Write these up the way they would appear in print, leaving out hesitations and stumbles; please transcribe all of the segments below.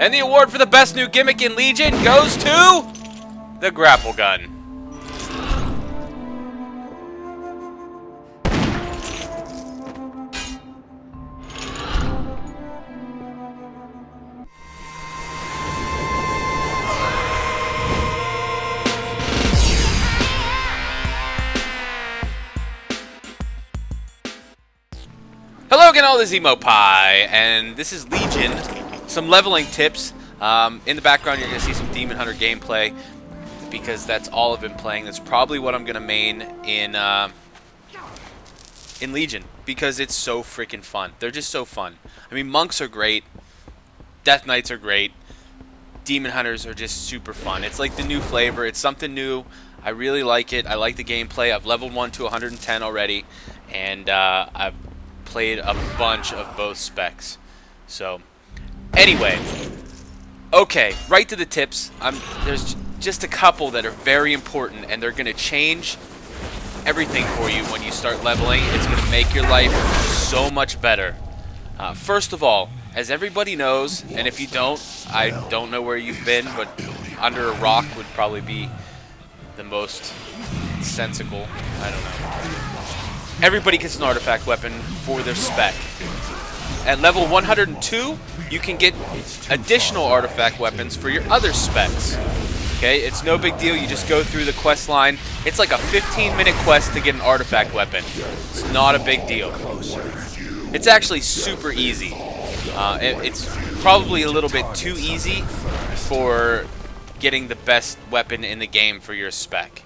And the award for the best new gimmick in Legion goes to the grapple gun. Hello again, all, this is Eatmopie, and this is Legion. Some leveling tips. In the background, you're going to see some Demon Hunter gameplay, because that's all I've been playing. That's probably what I'm going to main in Legion, because it's so freaking fun. They're just so fun. I mean, monks are great. Death Knights are great. Demon Hunters are just super fun. It's like the new flavor. It's something new. I really like it. I like the gameplay. I've leveled 1 to 110 already, and I've played a bunch of both specs. So, anyway, okay, right to the tips. There's just a couple that are very important, and they're going to change everything for you when you start leveling. It's going to make your life so much better. First of all, as everybody knows, and if you don't, I don't know where you've been, but under a rock would probably be the most sensible. I don't know. Everybody gets an artifact weapon for their spec. At level 102, you can get additional artifact weapons for your other specs. Okay, it's no big deal. You just go through the quest line. It's like a 15-minute quest to get an artifact weapon. It's not a big deal. It's actually super easy. It's probably a little bit too easy for getting the best weapon in the game for your spec.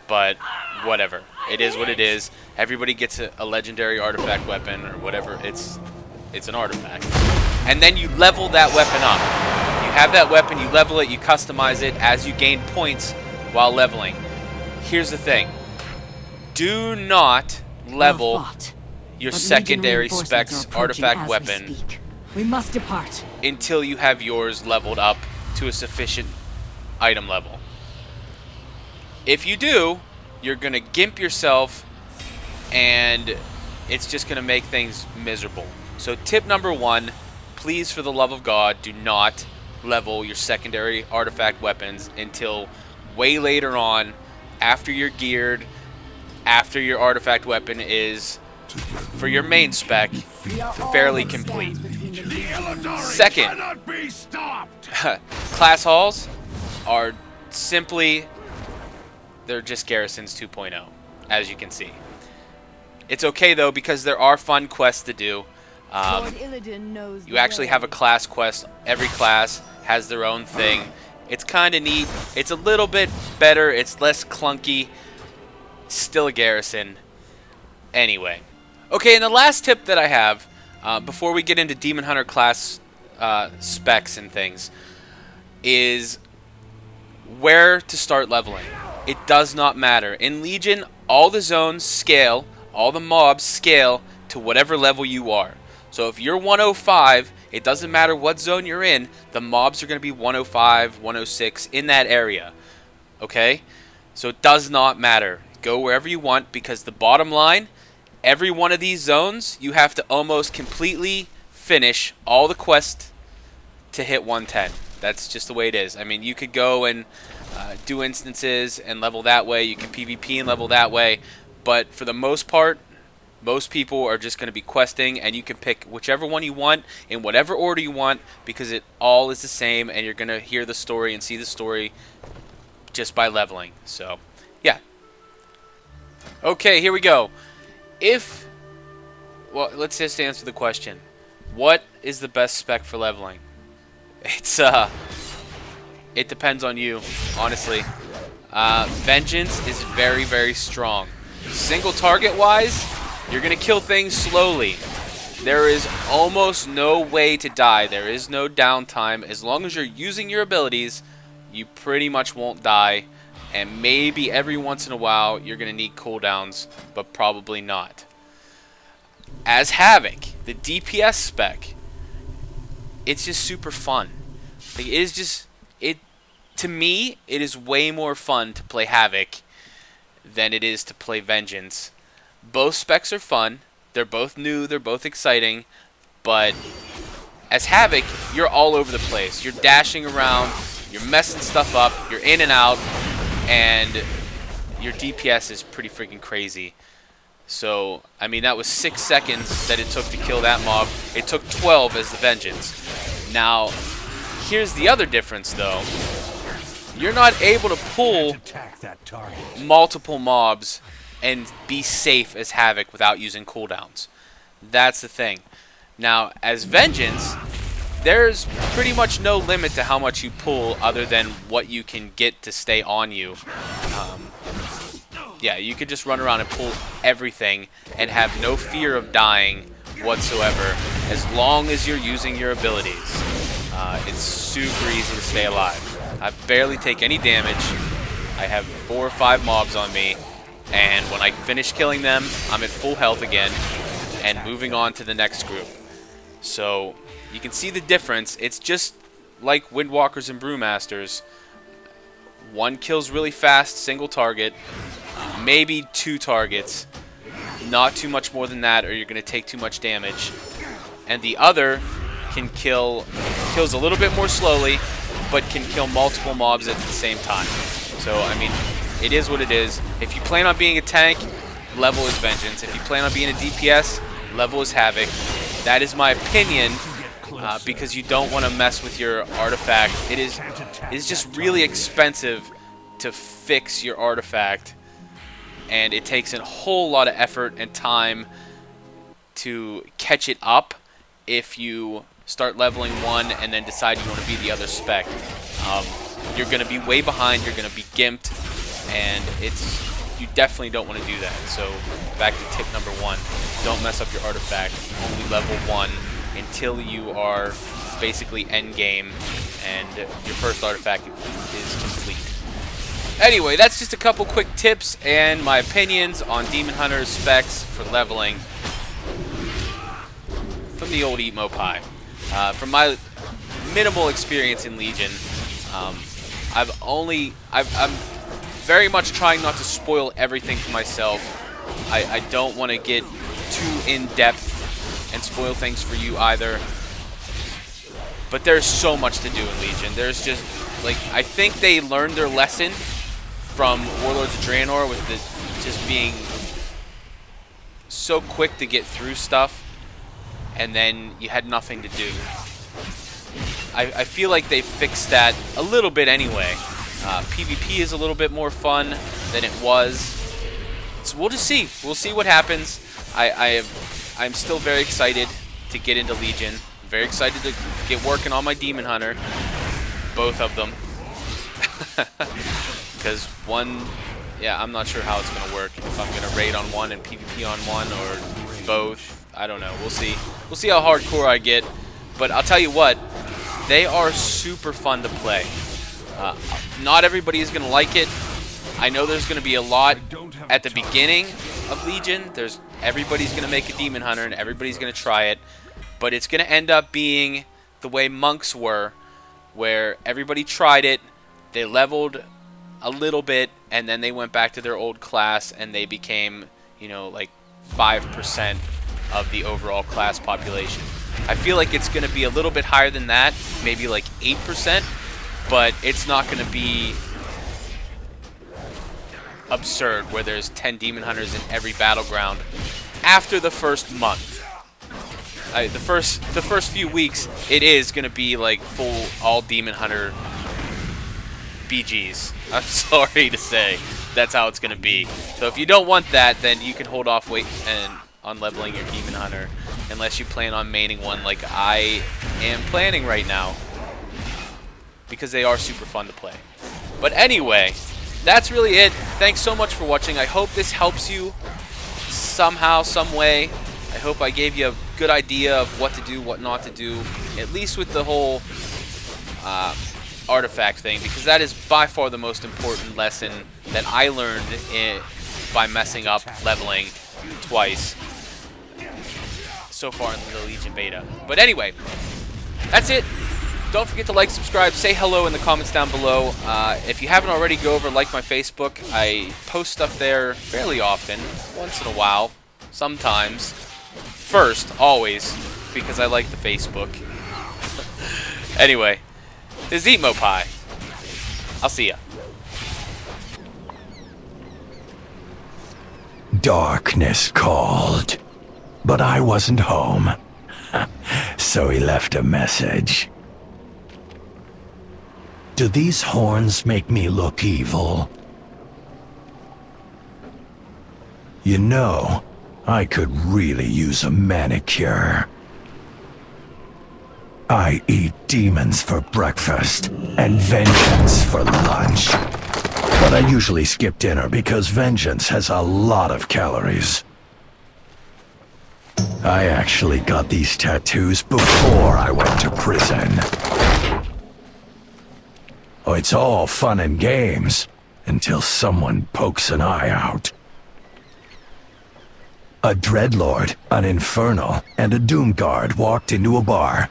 But whatever. It is what it is. Everybody gets a legendary artifact weapon or whatever. It's an artifact. And then you level that weapon up. You have that weapon, you level it, you customize it as you gain points while leveling. Here's the thing. Do not level your secondary specs artifact weapon We must depart until you have yours leveled up to a sufficient item level. If you do, you're going to gimp yourself, and it's just going to make things miserable. So tip number 1, please, for the love of God, do not level your secondary artifact weapons until way later on, after you're geared, after your artifact weapon is, for your main spec, fairly complete. Second, class halls are simply... they're just Garrisons 2.0, as you can see. It's okay, though, because there are fun quests to do. You actually have a class quest. Every class has their own thing. It's kind of neat. It's a little bit better. It's less clunky. Still a Garrison. Anyway. Okay, and the last tip that I have, before we get into Demon Hunter class specs and things, is where to start leveling. It does not matter. In Legion, all the zones scale, all the mobs scale to whatever level you are. So if you're 105, it doesn't matter what zone you're in, the mobs are going to be 105, 106, in that area. Okay? So it does not matter. Go wherever you want, because the bottom line, every one of these zones, you have to almost completely finish all the quests to hit 110. That's just the way it is. I mean, you could go and do instances and level that way. You can PvP and level that way. But for the most part, most people are just going to be questing, and you can pick whichever one you want in whatever order you want, because it all is the same, and you're going to hear the story and see the story just by leveling. So, yeah. Okay, here we go. Well, let's just answer the question. What is the best spec for leveling? It depends on you, honestly. Vengeance is very, very strong. Single target wise, you're gonna kill things slowly. There is almost no way to die. There is no downtime. As long as you're using your abilities, you pretty much won't die. And maybe every once in a while you're gonna need cooldowns, but probably not. As Havoc, the DPS spec, it's just super fun. Like, it is just, to me, it is way more fun to play Havoc than it is to play Vengeance. Both specs are fun. They're both new. They're both exciting. But As Havoc, you're all over the place. You're dashing around, you're messing stuff up, you're in and out, and your DPS is pretty freaking crazy. So, I mean, that was 6 seconds that it took to kill that mob. It took 12 as the Vengeance. Now, here's the other difference, though. You're not able to pull multiple mobs and be safe as Havoc without using cooldowns. That's the thing. Now, as Vengeance, there's pretty much no limit to how much you pull other than what you can get to stay on you. Yeah, you could just run around and pull everything and have no fear of dying whatsoever as long as you're using your abilities. It's super easy to stay alive. I barely take any damage. I have 4 or 5 mobs on me, and when I finish killing them, I'm at full health again and moving on to the next group. So you can see the difference. It's just like Windwalkers and Brewmasters. One kills really fast, single target, maybe 2 targets, not too much more than that or you're going to take too much damage. And the other kills a little bit more slowly, but can kill multiple mobs at the same time. So, I mean, it is what it is. If you plan on being a tank, level is Vengeance. If you plan on being a DPS, level is Havoc. That is my opinion, because you don't want to mess with your artifact. It is just really expensive to fix your artifact, and it takes a whole lot of effort and time to catch it up if you start leveling one and then decide you want to be the other spec. You're going to be way behind, you're going to be gimped, and you definitely don't want to do that. So back to tip number 1, don't mess up your artifact. Only level 1 until you are basically end game and your first artifact is complete. Anyway, that's just a couple quick tips and my opinions on Demon Hunter's specs for leveling from the old Eatmopie. From my minimal experience in Legion, I'm very much trying not to spoil everything for myself. I don't want to get too in-depth and spoil things for you either. But there's so much to do in Legion. There's just, like, I think they learned their lesson from Warlords of Draenor with just being so quick to get through stuff, and then you had nothing to do. I feel like they fixed that a little bit anyway. PvP is a little bit more fun than it was. So we'll just see. We'll see what happens. I'm still very excited to get into Legion. Very excited to get working on my Demon Hunter. Both of them. Because one, yeah, I'm not sure how it's going to work. If I'm going to raid on one and PvP on one or both. I don't know. We'll see. We'll see how hardcore I get. But I'll tell you what, they are super fun to play. Not everybody is going to like it. I know there's going to be a lot at the beginning of Legion. Everybody's going to make a Demon Hunter and everybody's going to try it. But it's going to end up being the way monks were, where everybody tried it, they leveled a little bit, and then they went back to their old class and they became, you know, like 5% of the overall class population. I feel like it's going to be a little bit higher than that, maybe like 8%, but it's not going to be absurd where there's 10 Demon Hunters in every battleground after the first month. The first few weeks, it is going to be like full all Demon Hunter BGs. I'm sorry to say, that's how it's going to be. So if you don't want that, then you can hold off on leveling your Demon Hunter, unless you plan on maining one like I am planning right now, because they are super fun to play. But anyway, that's really it. Thanks so much for watching. I hope this helps you somehow, some way. I hope I gave you a good idea of what to do, what not to do, at least with the whole artifact thing, because that is by far the most important lesson that I learned by messing up leveling twice so far in the Legion beta. But anyway, that's it. Don't forget to like, subscribe, say hello in the comments down below. If you haven't already, go over, like my Facebook. I post stuff there fairly often, once in a while, sometimes. First, always, because I like the Facebook. Anyway, this is Eatmopie. I'll see ya. Darkness called, but I wasn't home. So he left a message. Do these horns make me look evil? You know, I could really use a manicure. I eat demons for breakfast and vengeance for lunch. But I usually skip dinner because vengeance has a lot of calories. I actually got these tattoos before I went to prison. Oh, it's all fun and games until someone pokes an eye out. A dreadlord, an infernal, and a doom guard walked into a bar.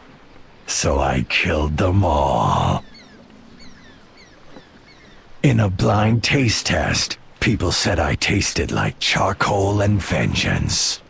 So I killed them all. In a blind taste test, people said I tasted like charcoal and vengeance.